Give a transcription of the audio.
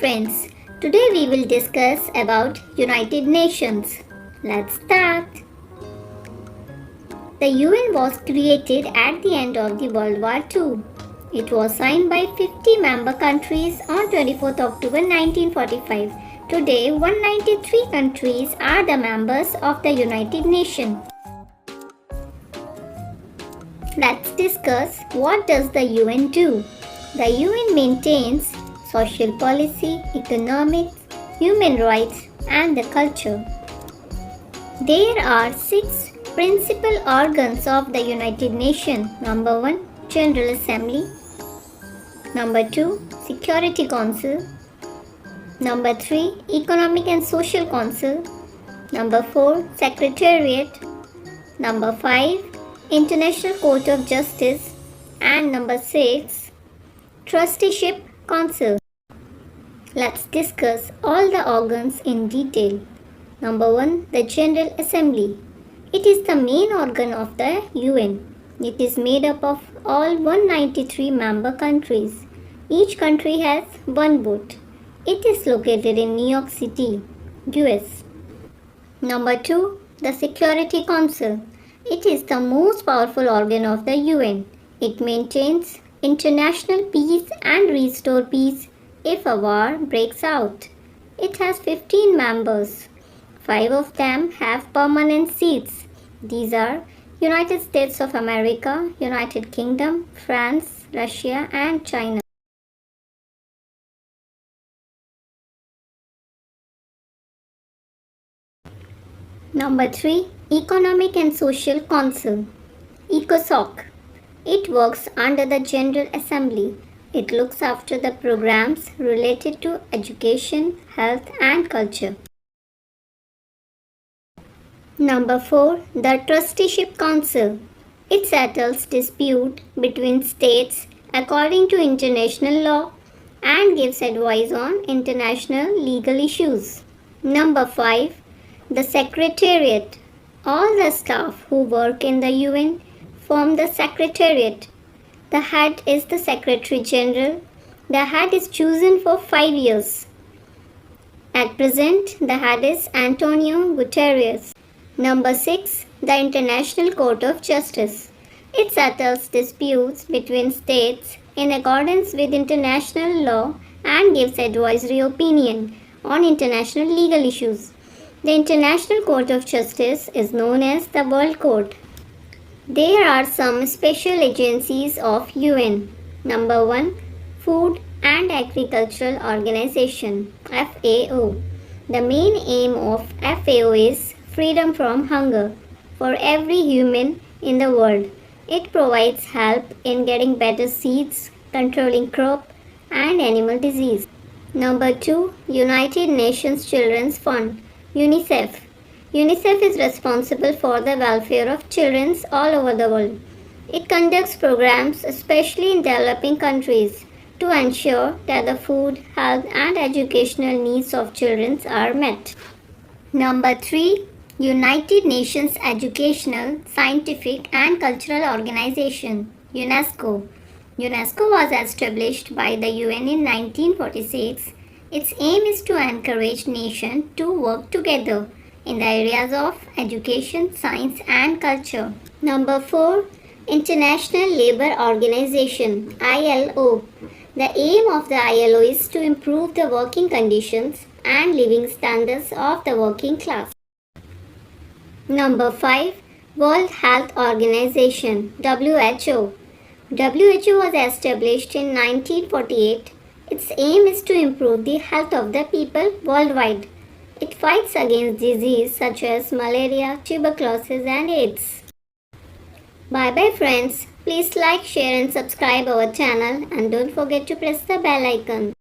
friends, today we will discuss about United Nations. Let's start. The UN was created at the end of the World War II. It was signed by 50 member countries on 24th October 1945. Today, 193 countries are the members of the United Nations. Let's discuss what does the UN do. The UN maintains social policy, economics, human rights, and the culture. There are 6 principal organs of the United Nations. Number 1, General Assembly. Number 2, Security Council. Number 3, Economic and Social Council. Number 4, Secretariat. Number 5, International Court of Justice. And number 6, Trusteeship Council. Let's discuss all the organs in detail. Number 1, the General Assembly. It is the main organ of the UN. It is made up of all 193 member countries. Each country has one vote. It is located in New York City, US. Number 2, the Security Council. It is the most powerful organ of the UN. It maintains international peace and restores peace if a war breaks out. It has 15 members. 5 of them have permanent seats. These are United States of America, United Kingdom, France, Russia, and China. Number 3, Economic and Social Council, ECOSOC. It works under the General Assembly. It looks after the programs related to education, health, and culture. Number 4, the Trusteeship Council. It settles disputes between states according to international law and gives advice on international legal issues. Number 5, the Secretariat. All the staff who work in the UN form the Secretariat. The head is the Secretary General. The head is chosen for 5 years. At present, the head is Antonio Guterres. Number 6, the International Court of Justice. It settles disputes between states in accordance with international law and gives advisory opinion on international legal issues. The International Court of Justice is known as the World Court. There are some special agencies of UN. Number 1, Food and Agricultural Organization, FAO. The main aim of FAO is freedom from hunger for every human in the world. It provides help in getting better seeds, controlling crop and animal disease. Number 2, United Nations Children's Fund, UNICEF. UNICEF is responsible for the welfare of children all over the world. It conducts programs, especially in developing countries, to ensure that the food, health, and educational needs of children are met. Number 3, United Nations Educational, Scientific, and Cultural Organization, UNESCO. UNESCO was established by the UN in 1946. Its aim is to encourage nations to work together in the areas of education, science, and culture. Number 4, International Labour Organization, ILO. The aim of the ILO is to improve the working conditions and living standards of the working class. Number 5, World Health Organization, WHO. WHO was established in 1948. Its aim is to improve the health of the people worldwide. It fights against diseases such as malaria, tuberculosis, and AIDS. Bye-bye friends. Please like, share and subscribe our channel and don't forget to press the bell icon.